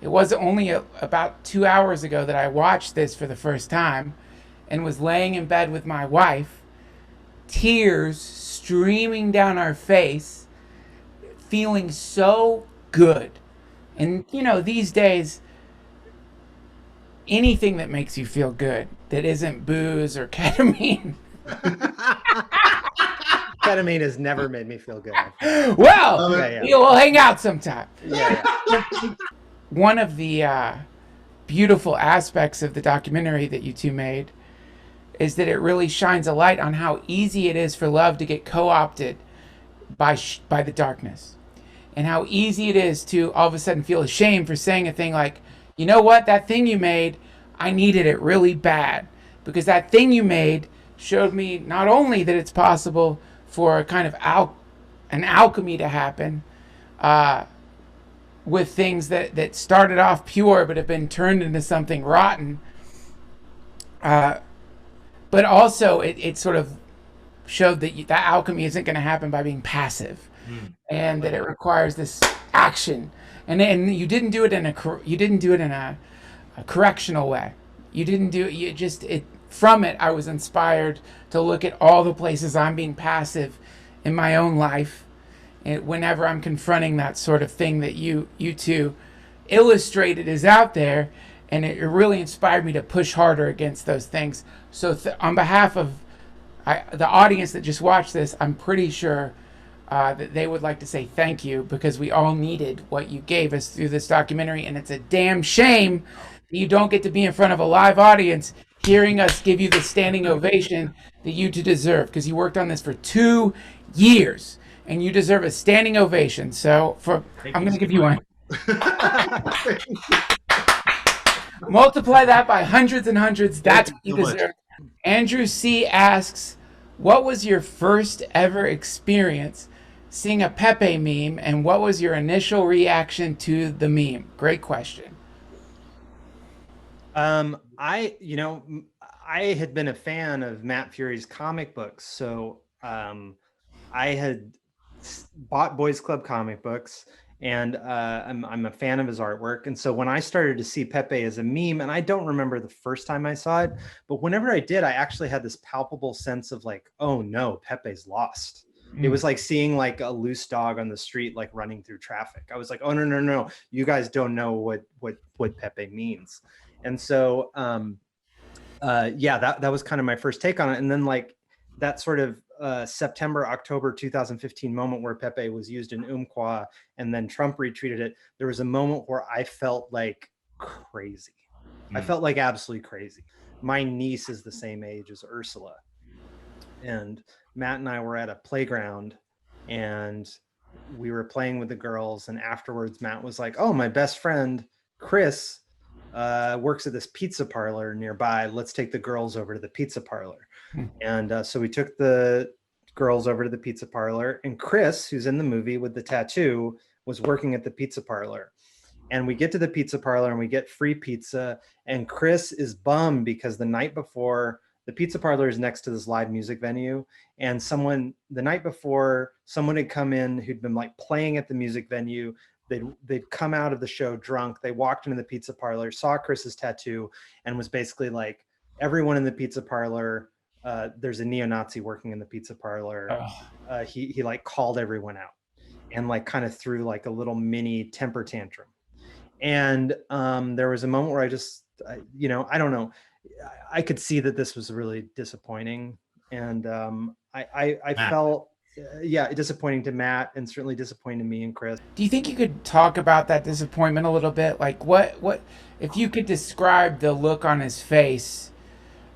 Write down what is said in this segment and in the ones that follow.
it wasn't only about 2 hours ago that I watched this for the first time and was laying in bed with my wife, tears streaming down our face, feeling so good. And, these days, anything that makes you feel good that isn't booze or ketamine. Ketamine has never made me feel good. I found. Well, Yeah, yeah, we'll hang out sometime. yeah, One of the beautiful aspects of the documentary that you two made is that it really shines a light on how easy it is for love to get co-opted by the darkness, and how easy it is to all of a sudden feel ashamed for saying a thing like, you know what, that thing you made, I needed it really bad, because that thing you made showed me not only that it's possible for a kind of an alchemy to happen, uh, with things that started off pure but have been turned into something rotten, uh, but also it sort of showed that that alchemy isn't going to happen by being passive, and that it requires this action. And you didn't do it in a correctional way. You didn't do it. You just it from it. I was inspired to look at all the places I'm being passive in my own life, and whenever I'm confronting that sort of thing that you two illustrated is out there, and it really inspired me to push harder against those things. So on behalf of the audience that just watched this, I'm pretty sure that they would like to say thank you, because we all needed what you gave us through this documentary, and it's a damn shame that you don't get to be in front of a live audience hearing us give you the standing ovation that you two deserve, because you worked on this for 2 years and you deserve a standing ovation. So I'm going to give you one. Multiply that by hundreds and hundreds. That's what you deserve. Andrew C. asks, what was your first ever experience seeing a Pepe meme, and what was your initial reaction to the meme? Great question. I had been a fan of Matt Fury's comic books, so I had bought Boys Club comic books, and I'm a fan of his artwork. And so when I started to see Pepe as a meme, and I don't remember the first time I saw it, but whenever I did, I actually had this palpable sense of like, oh no, Pepe's lost. It was like seeing like a loose dog on the street, like running through traffic. I was like, oh no, you guys don't know what Pepe means. And so yeah, that was kind of my first take on it. And then like that sort of September, October 2015 moment where Pepe was used in Umpqua and then Trump retweeted it, there was a moment where I felt like crazy. I felt like absolutely crazy. My niece is the same age as Ursula. And Matt and I were at a playground and we were playing with the girls. And afterwards, Matt was like, oh, my best friend, Chris, works at this pizza parlor nearby. Let's take the girls over to the pizza parlor. And so we took the girls over to the pizza parlor, and Chris, who's in the movie with the tattoo, was working at the pizza parlor. And we get to the pizza parlor and we get free pizza. And Chris is bummed because the night before, the pizza parlor is next to this live music venue. And the night before, someone had come in who'd been like playing at the music venue. They'd come out of the show drunk. They walked into the pizza parlor, saw Chris's tattoo, and was basically like, everyone in the pizza parlor, there's a neo-Nazi working in the pizza parlor. He like called everyone out and like kind of threw like a little mini temper tantrum. And there was a moment where I don't know, I could see that this was really disappointing. And I felt, yeah, disappointing to Matt and certainly disappointing to me and Chris. Do you think you could talk about that disappointment a little bit? Like what if you could describe the look on his face?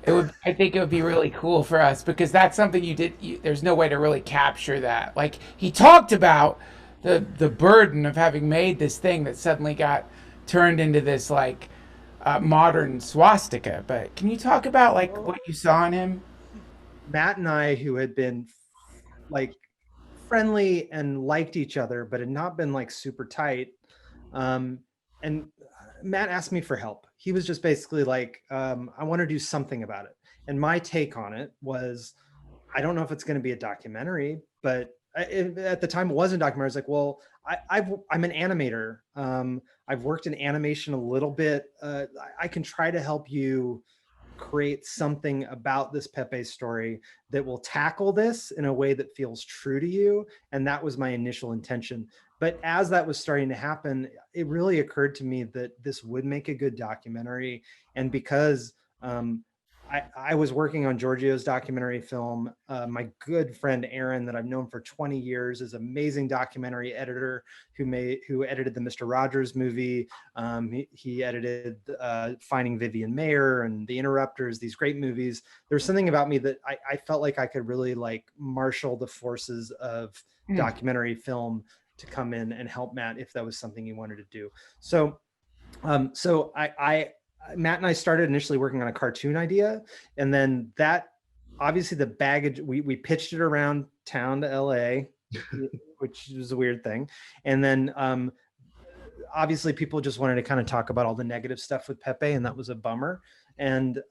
I think it would be really cool for us, because that's something there's no way to really capture that. Like, he talked about the burden of having made this thing that suddenly got turned into this like modern swastika. But can you talk about like what you saw in him? Matt and I, who had been like friendly and liked each other, but had not been like super tight. And Matt asked me for help. He was just basically like, I want to do something about it. And my take on it was, I don't know if it's going to be a documentary, but at the time it wasn't documentary. I was like, well, I'm an animator. I've worked in animation a little bit. I can try to help you create something about this Pepe story that will tackle this in a way that feels true to you. And that was my initial intention. But as that was starting to happen, it really occurred to me that this would make a good documentary. And because I was working on Giorgio's documentary film. My good friend Aaron, that I've known for 20 years, is an amazing documentary editor who edited the Mr. Rogers movie. He edited Finding Vivian Mayer and The Interrupters, these great movies. There's something about me that I felt like I could really like marshal the forces of documentary film to come in and help Matt if that was something he wanted to do. So Matt and I started initially working on a cartoon idea, and then that obviously the baggage, we pitched it around town to LA, which was a weird thing. And then obviously people just wanted to kind of talk about all the negative stuff with Pepe, and that was a bummer. And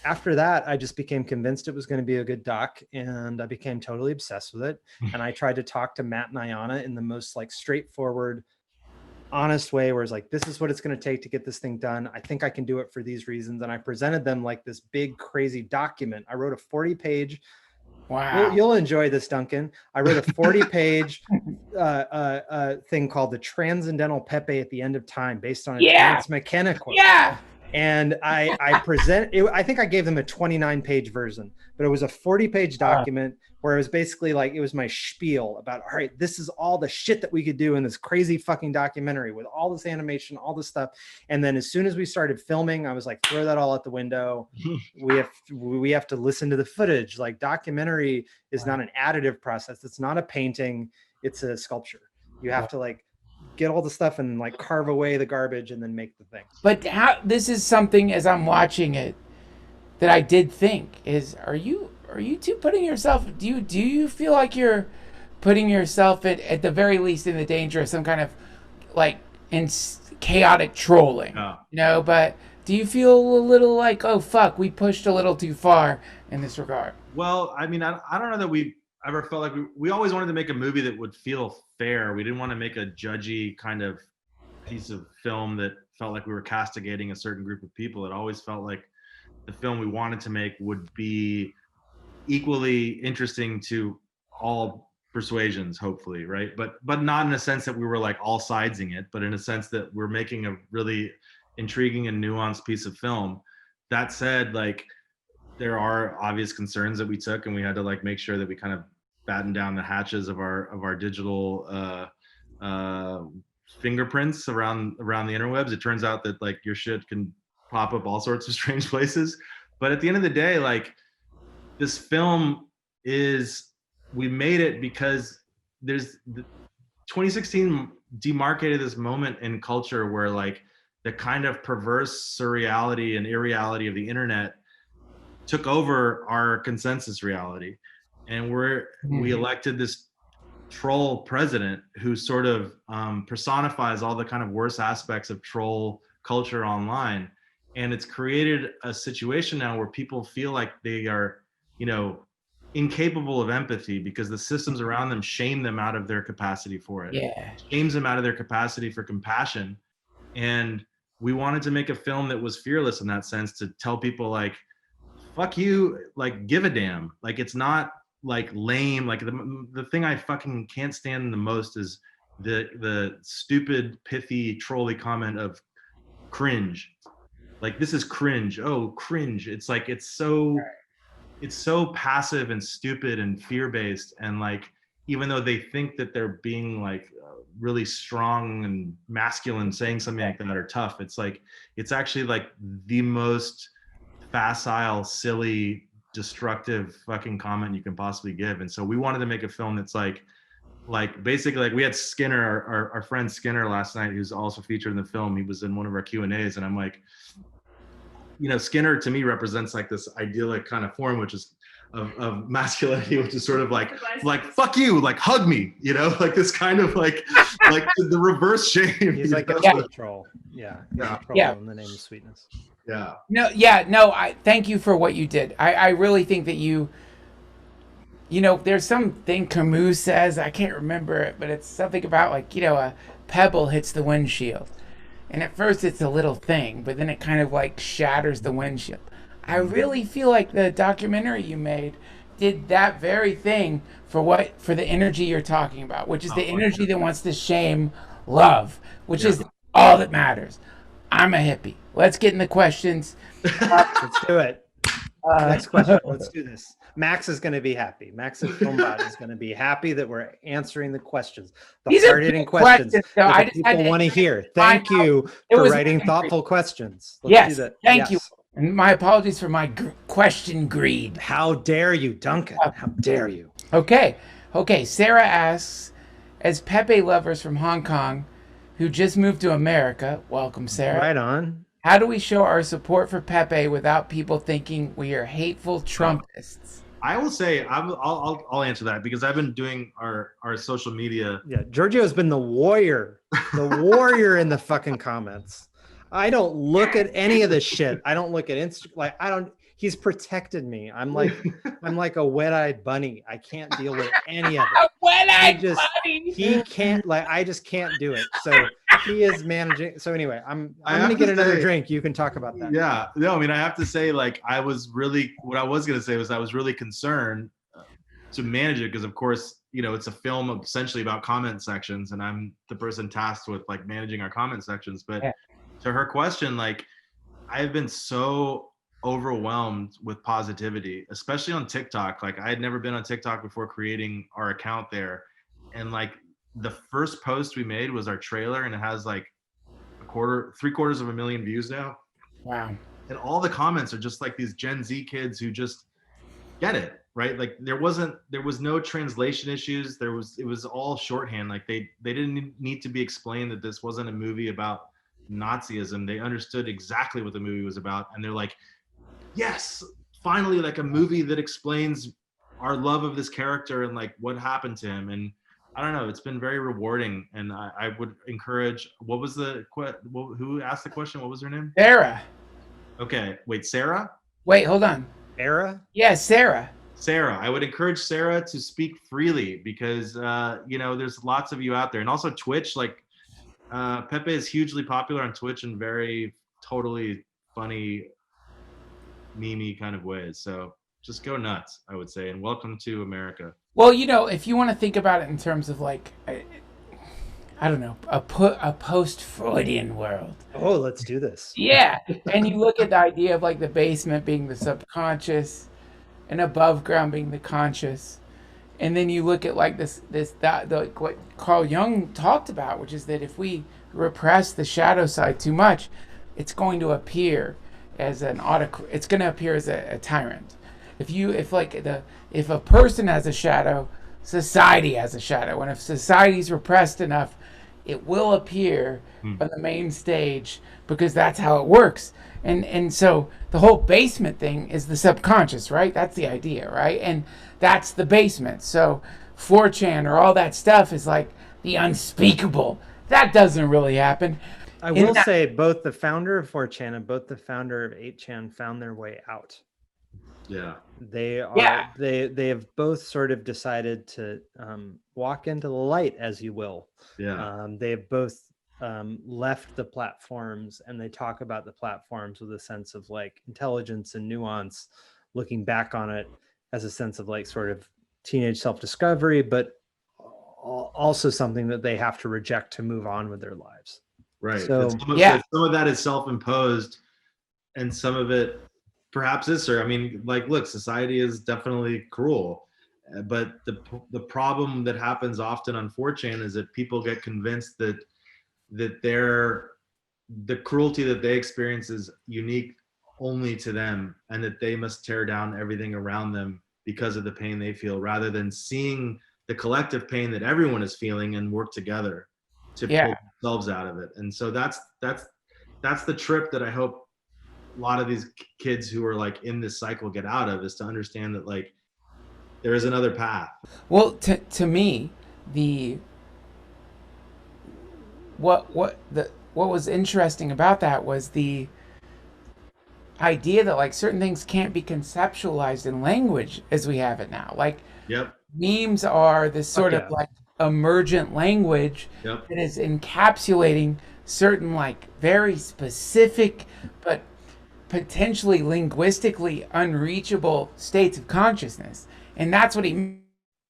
after that, I just became convinced it was going to be a good doc, and I became totally obsessed with it. And I tried to talk to Matt and Ayana in the most like straightforward, honest way, where it's like, this is what it's going to take to get this thing done. I think I can do it for these reasons. And I presented them like this big, crazy document. I wrote a 40-page. Wow. You'll enjoy this, Duncan. I wrote a 40-page thing called The Transcendental Pepe at the End of Time, based on a Terence McKenna quote. Yeah. And I think I gave them a 29-page version, but it was a 40-page document where it was basically like, it was my spiel about, all right, this is all the shit that we could do in this crazy fucking documentary with all this animation, all this stuff. And then as soon as we started filming, I was like, throw that all out the window. We have to listen to the footage. Like, documentary is not an additive process. It's not a painting. It's a sculpture. You have to like get all the stuff and like carve away the garbage and then make the thing. But this is something, as I'm watching it, that I did think is, are you two putting yourself, do you feel like you're putting yourself at the very least in the danger of some kind of like chaotic trolling? But do you feel a little like, oh fuck, we pushed a little too far in this regard? Well, I mean, I don't know that we ever felt like we always wanted to make a movie that would feel fair. We didn't want to make a judgy kind of piece of film that felt like we were castigating a certain group of people. It always felt like the film we wanted to make would be equally interesting to all persuasions, hopefully, right? But not in a sense that we were like all sidesing it, but in a sense that we're making a really intriguing and nuanced piece of film. That said, like, there are obvious concerns that we took, and we had to like make sure that we kind of batten down the hatches of our digital fingerprints around the interwebs. It turns out that like your shit can pop up all sorts of strange places. But at the end of the day, like, this film we made it because there's 2016 demarcated this moment in culture where like the kind of perverse surreality and irreality of the internet took over our consensus reality. And we elected this troll president who sort of personifies all the kind of worst aspects of troll culture online. And it's created a situation now where people feel like they are, incapable of empathy because the systems around them shame them out of their capacity for it. Yeah. Shames them out of their capacity for compassion. And we wanted to make a film that was fearless in that sense, to tell people like, fuck you, like, give a damn. Like, it's not like lame. Like, the thing I fucking can't stand the most is the stupid, pithy, trolly comment of cringe. Like, this is cringe. Oh, cringe. It's like, it's so passive and stupid and fear-based. And like, even though they think that they're being like really strong and masculine saying something like that or tough, it's like, it's actually like the most facile, silly, destructive fucking comment you can possibly give. And so we wanted to make a film that's like basically, like, we had Skinner, our friend Skinner last night, who's also featured in the film. He was in one of our Q&As, and I'm like, Skinner to me represents like this idyllic kind of form, which is of masculinity, which is sort of like fuck you, like hug me, like this kind of like the reverse shame. He's like a troll. Yeah. In the name of sweetness. No, I thank you for what you did. I really think that you know, there's something Camus says, I can't remember it, but it's something about like, you know, a pebble hits the windshield. And at first it's a little thing, but then it kind of like shatters the windshield. I really feel like the documentary you made did that very thing for the energy you're talking about, which is the energy that wants to shame love, which is all that matters. I'm a hippie. Let's get in the questions. Let's do it. Next question. Let's do this. Max is going to be happy. Max's filmbot is going to be happy that we're answering the questions, the These are hard-hitting good questions questions, that I the just had people to want to hear. find Thank you it for was writing angry. thoughtful questions. Let's Yes, do that. thank you. Yes. And my apologies for my question greed. How dare you, Duncan? How dare you? Okay, Sarah asks, as Pepe lovers from Hong Kong who just moved to America, welcome, Sarah. Right on. How do we show our support for Pepe without people thinking we are hateful Trumpists? I will say I'll answer that because I've been doing our social media. Yeah, Giorgio has been the warrior in the fucking comments. I don't look at any of this shit. I don't look at he's protected me. I'm like a wet-eyed bunny. I can't deal with any of it. Wet-eyed bunny. He can't, I just can't do it. So he is managing. So anyway, I'm gonna get another drink. You can talk about that. Yeah, no, I mean, I have to say, like, what I was gonna say was I was really concerned to manage it because, of course, you know, it's a film essentially about comment sections, and I'm the person tasked with like managing our comment sections. But to her question, like, I've been so overwhelmed with positivity, especially on TikTok. Like, I had never been on TikTok before creating our account there, and like the first post we made was our trailer, and it has like 750,000 views now. Wow. And all the comments are just like these Gen Z kids who just get it, right? Like there was no translation issues. It was all shorthand. Like they didn't need to be explained that this wasn't a movie about Nazism. They understood exactly what the movie was about, and they're like, yes, finally, like a movie that explains our love of this character and like what happened to him. And I don't know, it's been very rewarding. And I would encourage, who asked the question? What was her name? Sarah. Okay, wait, Sarah? Wait, hold on. Sarah? Yeah, Sarah. Sarah, I would encourage Sarah to speak freely because, you know, there's lots of you out there. And also Twitch, like Pepe is hugely popular on Twitch in very totally funny, meme-y kind of ways. So just go nuts, I would say, and welcome to America. Well, you know, if you want to think about it in terms of like, I don't know, a post-Freudian world. Oh, let's do this. Yeah, and you look at the idea of like the basement being the subconscious, and above ground being the conscious, and then you look at like what Carl Jung talked about, which is that if we repress the shadow side too much, it's going to appear as it's going to appear as a tyrant. If a person has a shadow, society has a shadow, and if society's repressed enough, it will appear on the main stage because that's how it works. And so the whole basement thing is the subconscious, right? That's the idea, right? And that's the basement. So 4chan or all that stuff is like the unspeakable. That doesn't really happen. I will say both the founder of 4chan and both the founder of 8chan found their way out. Yeah. They have both sort of decided to walk into the light, as you will. Yeah. They have both left the platforms, and they talk about the platforms with a sense of like intelligence and nuance, looking back on it as a sense of like sort of teenage self-discovery, but also something that they have to reject to move on with their lives. Right. So, some of that is self-imposed, and some of it perhaps is, sir. I mean, like, look, society is definitely cruel, but the problem that happens often on 4chan is that people get convinced that the cruelty that they experience is unique only to them, and that they must tear down everything around them because of the pain they feel, rather than seeing the collective pain that everyone is feeling and work together to pull themselves out of it. And so that's the trip that I hope a lot of these kids who are like in this cycle get out of, is to understand that like there is another path. Well, to me, what was interesting about that was idea that like certain things can't be conceptualized in language as we have it now. Like Yep. memes are this sort of yeah. like emergent language Yep. that is encapsulating certain like very specific but potentially linguistically unreachable states of consciousness. And that's what he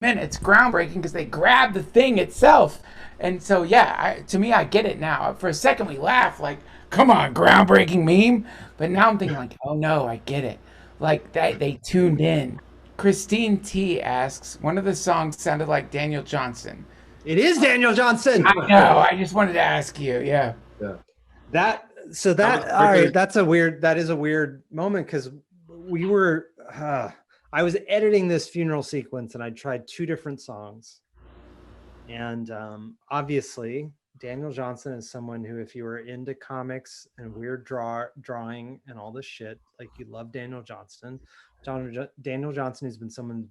meant. It's groundbreaking because they grab the thing itself. And so, yeah, to me, I get it now. For a second, we laugh like, come on, groundbreaking meme. But now I'm thinking like, oh no, I get it. Like that they tuned in. Christine T asks, one of the songs sounded like Daniel Johnston. It is Daniel Johnston. I know. I just wanted to ask you. Yeah. Yeah. That is a weird moment because we were I was editing this funeral sequence and I tried 2 different songs. And obviously Daniel Johnston is someone who, if you were into comics and weird drawing and all this shit, like you love Daniel Johnston. Daniel Johnston has been someone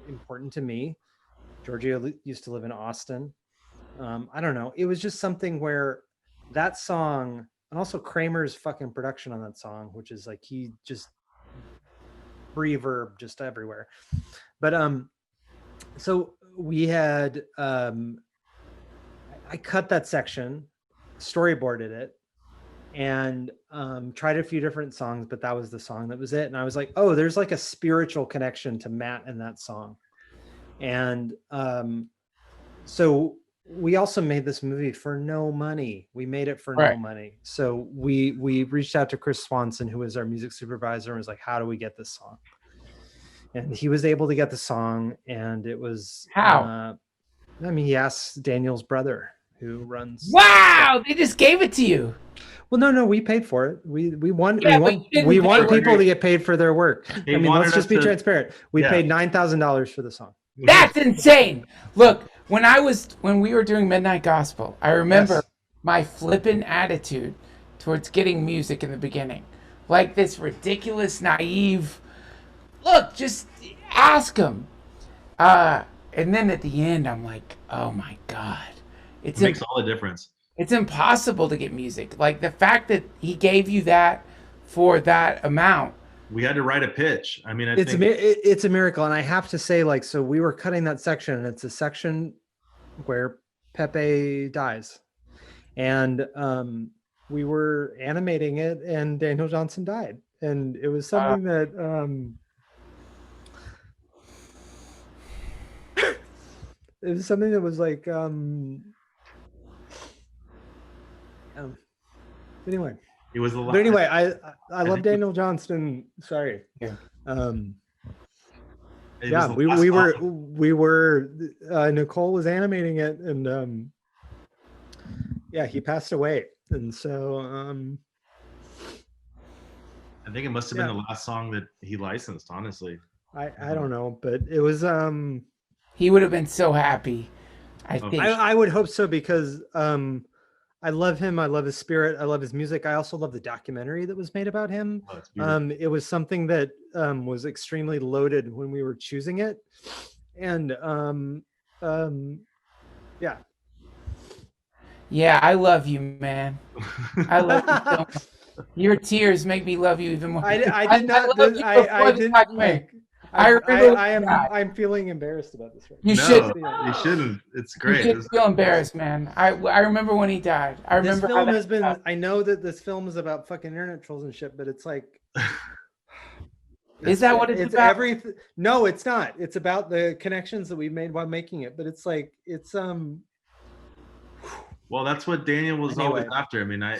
important to me. Giorgio used to live in Austin. I don't know. It was just something where that song, and also Kramer's fucking production on that song, which is like he just reverb just everywhere. But so we had I cut that section, storyboarded it, and tried a few different songs, but that was the song that was it. And I was like, oh, there's like a spiritual connection to Matt in that song. And so we also made this movie for no money. We made it for no money. So we reached out to Chris Swanson, who was our music supervisor, and was like, how do we get this song? And he was able to get the song, and it was how? He asked Daniel's brother, who runs. Wow, they just gave it to you. Well, no, we paid for it. We want people to get paid for their work. Let's just be transparent. We paid $9,000 for the song. That's insane. Look, when we were doing Midnight Gospel, I remember my flippant attitude towards getting music in the beginning. Like this ridiculous, naive, look, just ask them. And then at the end, I'm like, oh my God. It makes all the difference. It's impossible to get music. Like the fact that he gave you that for that amount. We had to write a pitch. I mean, it's a miracle. And I have to say, like, so we were cutting that section, and it's a section where Pepe dies. And we were animating it, and Daniel Johnston died. And it was something that it was something that was like anyway. It was a lot. But anyway, I love Daniel Johnston. Sorry. Yeah. We were Nicole was animating it, and he passed away. And so I think it must have been the last song that he licensed, honestly. I don't know, but it was he would have been so happy. I think I would hope so, because I love him. I love his spirit. I love his music. I also love the documentary that was made about him. It was something that was extremely loaded when we were choosing it. And yeah, I love you, man. I love you so much. Your tears make me love you even more. I'm feeling embarrassed about this right now. You shouldn't. It's great. You should feel embarrassed, man. I remember when he died. I remember this film has been. I know that this film is about fucking internet trolls and shit, but it's like. Is that what it's about? No, it's not. It's about the connections that we made while making it. But it's like Well, that's what Daniel was always after. I mean, I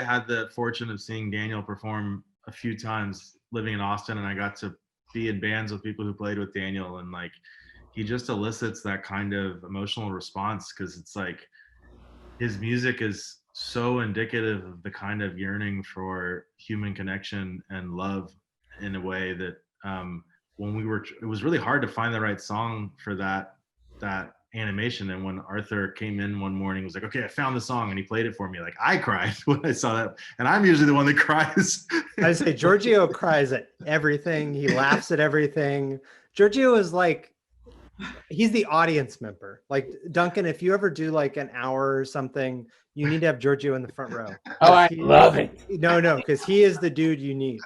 had the fortune of seeing Daniel perform a few times living in Austin, and I got to be in bands with people who played with Daniel, and like he just elicits that kind of emotional response, because it's like his music is so indicative of the kind of yearning for human connection and love in a way that it was really hard to find the right song for that animation. And when Arthur came in one morning, he was like, okay, I found the song, and he played it for me. Like, I cried when I saw that, and I'm usually the one that cries. I say Giorgio cries at everything. He laughs at everything. Giorgio is like He's the audience member. Like Duncan, if you ever do like an hour or something, you need to have Giorgio in the front row. Oh, I love it. No, because he is the dude you need.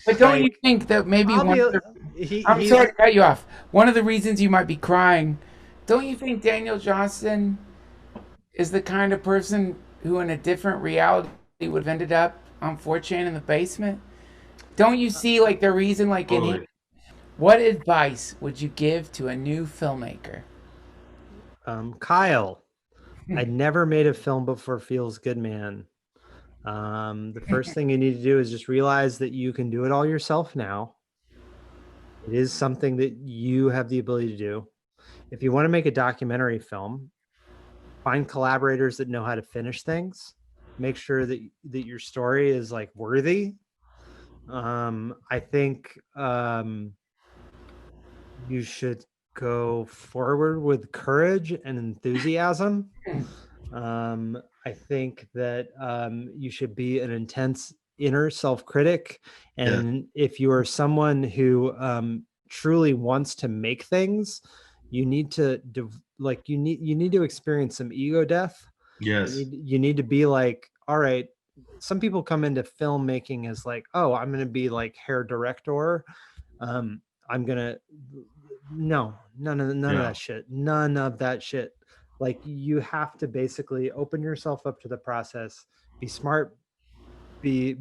But don't you Like, think that maybe I'll one be. of the, I'm He's sorry to cut you off. One of the reasons you might be crying, don't you think Daniel Johnston is the kind of person who in a different reality would have ended up on 4chan in the basement? Don't you see like the reason like in him? Totally. What advice would you give to a new filmmaker? Kyle. I never made a film before Feels Good, man. The first thing you need to do is just realize that you can do it all yourself now. It is something that you have the ability to do. If you want to make a documentary film, find collaborators that know how to finish things. Make sure that your story is like worthy. I think you should go forward with courage and enthusiasm. I think that you should be an intense inner self-critic, and if you are someone who truly wants to make things, you need to you need to experience some ego death. Yes. You need to be like, all right, some people come into filmmaking as like, oh, I'm going to be like hair director. I'm going to, none of that shit. None of that shit. Like, you have to basically open yourself up to the process, be smart, be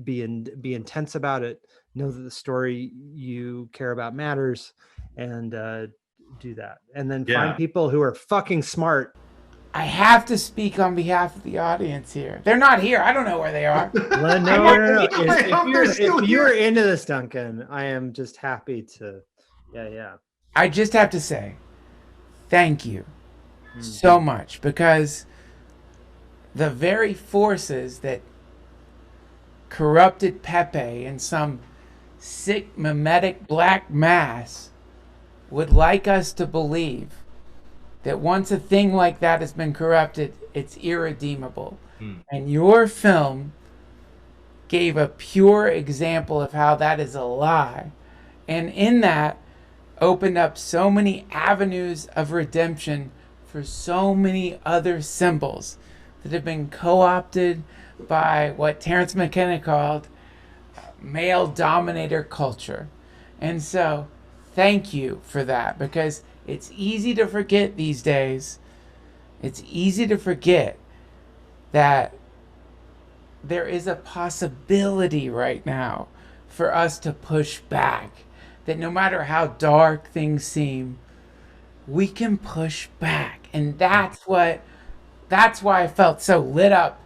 intense about it, know that the story you care about matters, and do that. And then find people who are fucking smart. I have to speak on behalf of the audience here. They're not here. I don't know where they are. No. If you're into this, Duncan, I am just happy to. Yeah. I just have to say, thank you so much, because the very forces that corrupted Pepe in some sick mimetic black mass would like us to believe that once a thing like that has been corrupted, it's irredeemable. And your film gave a pure example of how that is a lie. And in that, opened up so many avenues of redemption for so many other symbols that have been co-opted by what Terrence McKenna called male dominator culture. And so, thank you for that, because it's easy to forget these days. It's easy to forget that there is a possibility right now for us to push back. That no matter how dark things seem, we can push back. And that's why I felt so lit up